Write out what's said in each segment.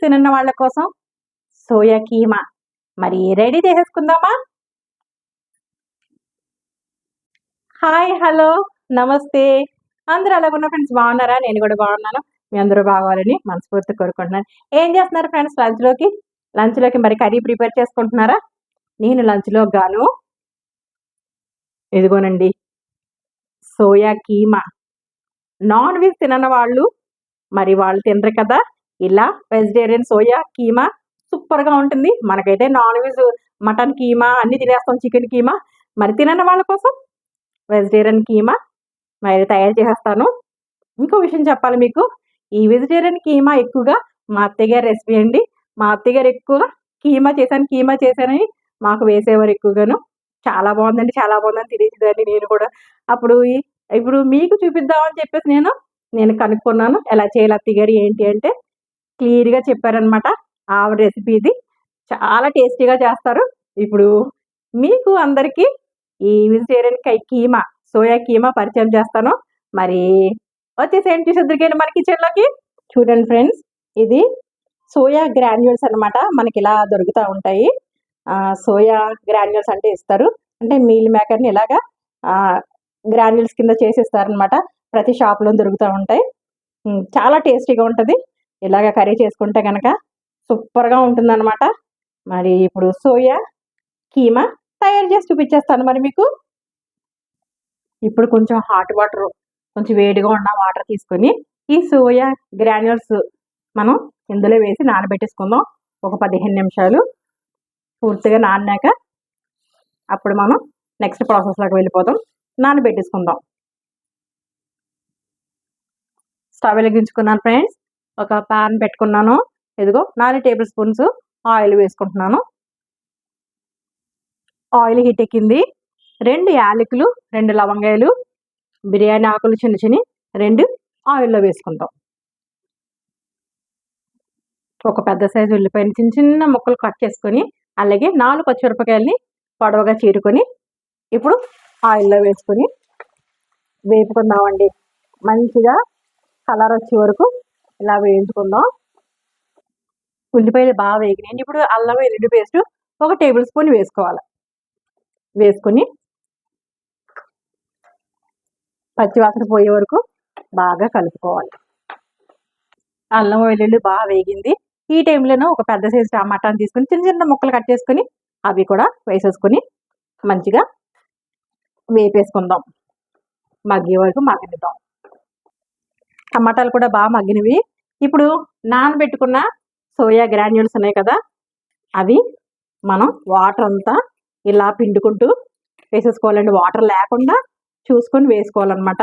Weeks తినన్న వాళ్ళ కోసం soya keema మరి రెడీ చేసేసుకుందామా? హాయ్, హలో, నమస్తే. అందరూ ఎలాగున్న ఫ్రెండ్స్, బాగున్నారా? నేను కూడా బాగున్నాను. మీ అందరూ బాగోవాలని మనస్ఫూర్తిగా కోరుకుంటున్నాను. ఏం చేస్తున్నారు ఫ్రెండ్స్? లంచ్లోకి మరి కర్రీ ప్రిపేర్ చేసుకుంటున్నారా? నేను లంచ్లో గాను ఇదిగోనండి, సోయా కీమా. నాన్ వెజ్ తినని వాళ్ళు మరి వాళ్ళు తినరు కదా, ఇలా వెజిటేరియన్ సోయా కీమా సూపర్గా ఉంటుంది. మనకైతే నాన్ వెజ్ మటన్ కీమా అన్ని తినేస్తాం, చికెన్ కీమా. మరి తినని వాళ్ళ కోసం వెజిటేరియన్ కీమా మరి తయారు చేసేస్తాను. ఇంకో విషయం చెప్పాలి మీకు, ఈ వెజిటేరియన్ కీమా ఎక్కువగా మా అత్తయ్య గారి రెసిపీ అండి. మా అత్తయ్య గారు ఎక్కువగా కీమా చేశానని మాకు వేసేవారు ఎక్కువగాను. చాలా బాగుందండి, చాలా బాగుందని తినేసేదాన్ని నేను కూడా. అప్పుడు ఇప్పుడు మీకు చూపిద్దామని చెప్పేసి నేను కనుక్కున్నాను ఎలా చేయాలి అత్తయ్య గారు ఏంటి అంటే, క్లియర్గా చెప్పారనమాట. ఆవిడ రెసిపీ ఇది, చాలా టేస్టీగా చేస్తారు. ఇప్పుడు మీకు అందరికీ ఈ వెజిటేరియన్ కీమా, సోయా కీమా పరిచయం చేస్తాను. మరి వచ్చేసేంటి చూసేద్దరికైనా మన కిచెన్లోకి. చూడండి ఫ్రెండ్స్, ఇది సోయా గ్రాన్యూల్స్ అనమాట. మనకి ఇలా దొరుకుతూ ఉంటాయి. సోయా గ్రాన్యూల్స్ అంటే ఇస్తారు, అంటే మీల్ మేకర్ని ఇలాగా గ్రాన్యూల్స్ కింద చేసిస్తారనమాట. ప్రతి షాప్లో దొరుకుతూ ఉంటాయి. చాలా టేస్టీగా ఉంటుంది. ఇలాగ కర్రీ చేసుకుంటే కనుక సూపర్గా ఉంటుందన్నమాట. మరి ఇప్పుడు సోయా కీమా తయారు చేసి చూపించేస్తాను మరి మీకు. ఇప్పుడు కొంచెం హాట్ వాటర్, కొంచెం వేడిగా ఉన్న వాటర్ తీసుకొని ఈ సోయా గ్రాన్యూల్స్ మనం ఇందులో వేసి నానబెట్టేసుకుందాం. ఒక 15 నిమిషాలు పూర్తిగా నానాక అప్పుడు మనం నెక్స్ట్ ప్రాసెస్లోకి వెళ్ళిపోదాం. నానబెట్టేసుకుందాం. స్టవ్ వెలిగించుకున్నాను ఫ్రెండ్స్. ఒక పాన్ పెట్టుకున్నాను. ఇదిగో 4 టేబుల్ స్పూన్స్ ఆయిల్ వేసుకుంటున్నాను. ఆయిల్ హీట్ ఎక్కింది. 2 యాలకులు, 2 లవంగాయలు, బిర్యానీ ఆకులు చిన్న చిన్న 2 ఆయిల్లో వేసుకుందాం. ఒక పెద్ద సైజు ఉల్లిపాయని చిన్న చిన్న ముక్కలు కట్ చేసుకొని, అలాగే 4 పచ్చిమిరపకాయలని పొడవుగా చీరుకొని ఇప్పుడు ఆయిల్లో వేసుకొని వేపుకుందామండి. మంచిగా కలర్ వచ్చే వరకు ఇలా వేయించుకుందాం. ఉల్లిపాయలు బాగా వేగినాయండి. ఇప్పుడు అల్లం వెల్లుల్లి పేస్ట్ 1 టేబుల్ స్పూన్ వేసుకోవాలి. వేసుకొని పచ్చివాసన పోయే వరకు బాగా కలుపుకోవాలి. అల్లం వెల్లుల్లి బాగా వేగింది. ఈ టైంలోనూ ఒక పెద్ద సైజు టమాటాని తీసుకొని చిన్న చిన్న ముక్కలు కట్ చేసుకొని అవి కూడా వేసేసుకొని మంచిగా వేపేసుకుందాం. మగ్గే వరకు మగ్గనిద్దాం. టమాటాలు కూడా బాగా మగ్గినవి. ఇప్పుడు నానబెట్టుకున్న సోయా గ్రాన్యూల్స్ ఉన్నాయి కదా, అవి మనం వాటర్ అంతా ఇలా పిండుకుంటూ వేసేసుకోవాలండి. వాటర్ లేకుండా చూసుకొని వేసుకోవాలన్నమాట.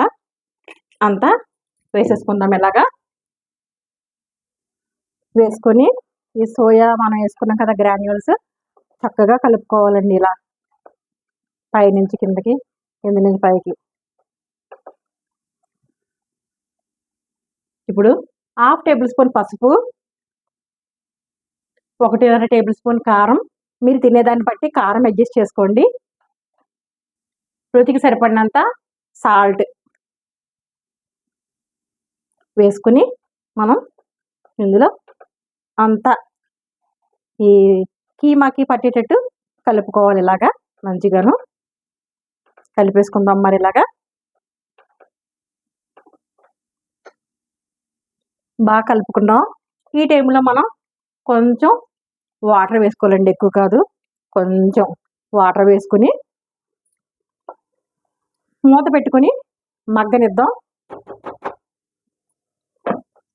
అంతా వేసేసుకుందాం. ఇలాగా వేసుకొని ఈ సోయా మనం వేసుకున్నాం కదా గ్రాన్యూల్స్ చక్కగా కలుపుకోవాలండి. ఇలా పైనుంచి కిందకి, కింద నుంచి పైకి. ఇప్పుడు 1/2 టేబుల్ స్పూన్ పసుపు, 1.5 టేబుల్ స్పూన్ కారం. మీరు తినేదాన్ని బట్టి కారం అడ్జస్ట్ చేసుకోండి. రుచికి సరిపడినంత సాల్ట్ వేసుకుని మనం ఇందులో అంతా ఈ కీమాకి పట్టేటట్టు కలుపుకోవాలి. ఇలాగా మంచిగాను కలిపేసుకుందాం. మరి ఇలాగా బాగా కలుపుకుందాం. ఈ టైంలో మనం కొంచెం వాటర్ వేసుకోవాలండి, ఎక్కువ కాదు, కొంచెం వాటర్ వేసుకుని మూత పెట్టుకుని మగ్గనిద్దాం.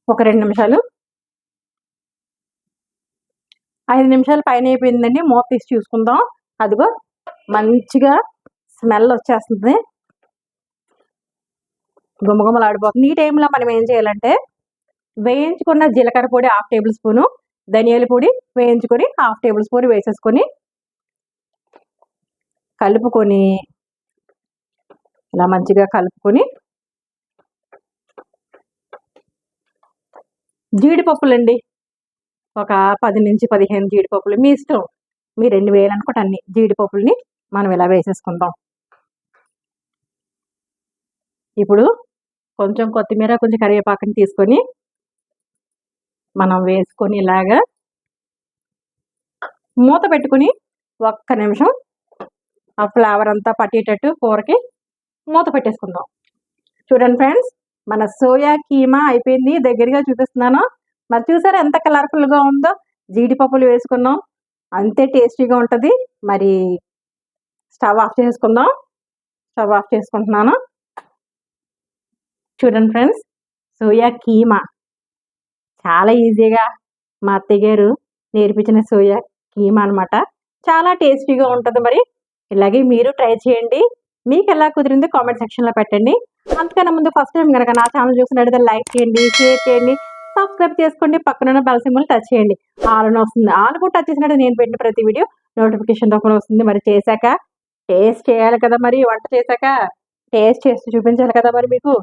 ఒక 2 నిమిషాలు, 5 నిమిషాలు పైన అయిపోయిందండి. మూత తీసి చూసుకుందాం. అదిగో మంచిగా స్మెల్ వచ్చేస్తుంది, గుమగుమలాడిపోతుంది. ఈ టైంలో మనం ఏం చేయాలంటే, వేయించుకున్న జీలకర్ర పొడి 1/2 టేబుల్ స్పూను, ధనియాల పొడి వేయించుకొని 1/2 టేబుల్ స్పూన్ వేసేసుకొని కలుపుకొని ఇలా మంచిగా కలుపుకొని జీడిపప్పులండి, ఒక 10 నుంచి 15 జీడిపప్పులు మీ ఇష్టం. మీరు ఎన్ని వేయాలనుకుంటే అన్ని జీడిపప్పుల్ని మనం ఇలా వేసేసుకుందాం. ఇప్పుడు కొంచెం కొత్తిమీర, కొంచెం కరివేపాకుని తీసుకొని మనం వేసుకొని ఇలాగా మూత పెట్టుకుని ఒక్క నిమిషం ఆ ఫ్లేవర్ అంతా పట్టేటట్టు కూరకి మూత పెట్టేసుకుందాం. చూడండి ఫ్రెండ్స్, మన సోయా కీమా అయిపోయింది. దగ్గరగా చూపిస్తున్నాను. మరి చూసారా ఎంత కలర్ఫుల్గా ఉందో. జీడిపప్పులు వేసుకున్నాం, అంతే టేస్టీగా ఉంటుంది. మరి స్టవ్ ఆఫ్ చేసుకుందాం. స్టవ్ ఆఫ్ చేసుకుంటున్నాను. చూడండి ఫ్రెండ్స్, సోయా కీమా చాలా ఈజీగా మా అత్తయ్య గారు నేర్పించిన సోయా కీమా అనమాట. చాలా టేస్టీగా ఉంటుంది. మరి ఇలాగే మీరు ట్రై చేయండి. మీకు ఎలా కుదిరింది కామెంట్ సెక్షన్లో పెట్టండి. అంతకన్నా ముందు ఫస్ట్ టైం కనుక నా ఛానల్ చూసినట్టయితే లైక్ చేయండి, షేర్ చేయండి, సబ్స్క్రైబ్ చేసుకోండి. పక్కన బెల్ సింబల్ టచ్ చేయండి. ఆల్ అని వస్తుంది. ఆల్ కూడా టచ్ చేసినట్టు నేను పెట్టిన ప్రతి వీడియో నోటిఫికేషన్ రూపంలో వస్తుంది. మరి చేశాక టేస్ట్ చేయాలి కదా, మరి వంట చేశాక టేస్ట్ చేసి చూపించాలి కదా. మరి మీకు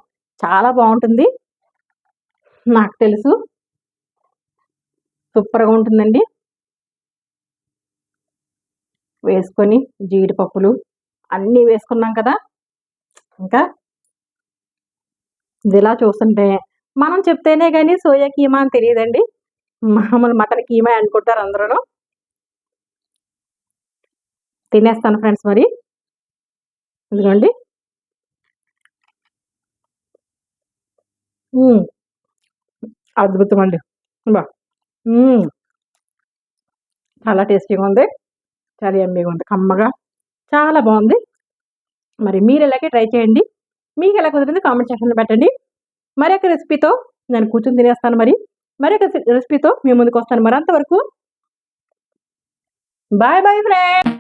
చాలా బాగుంటుంది, నాకు తెలుసు. సూపర్గా ఉంటుందండి. వేసుకొని జీడిపప్పులు అన్నీ వేసుకున్నాం కదా. ఇంకా ఇది ఇలా చూస్తుంటే మనం చెప్తేనే కానీ సోయా కీమా అని తెలియదండి. మామూలు మటన్ కీమా అనుకుంటారు అందరూ. తినేస్తాను ఫ్రెండ్స్. మరి ఇదిగోండి. అద్భుతం అండి. బా చాలా టేస్టీగా ఉంది. చాలా యమ్మీగా ఉంది. కమ్మగా చాలా బాగుంది. మరి మీరు ఇలాగే ట్రై చేయండి. మీకు ఎలా కుదిరింది కామెంట్ సెక్షన్లో పెట్టండి. మరొక రెసిపీతో నేను కూర్చొని తినేస్తాను. మరొక రెసిపీతో మీ ముందుకు వస్తాను. మరి అంతవరకు బాయ్ బాయ్ ఫ్రెండ్స్.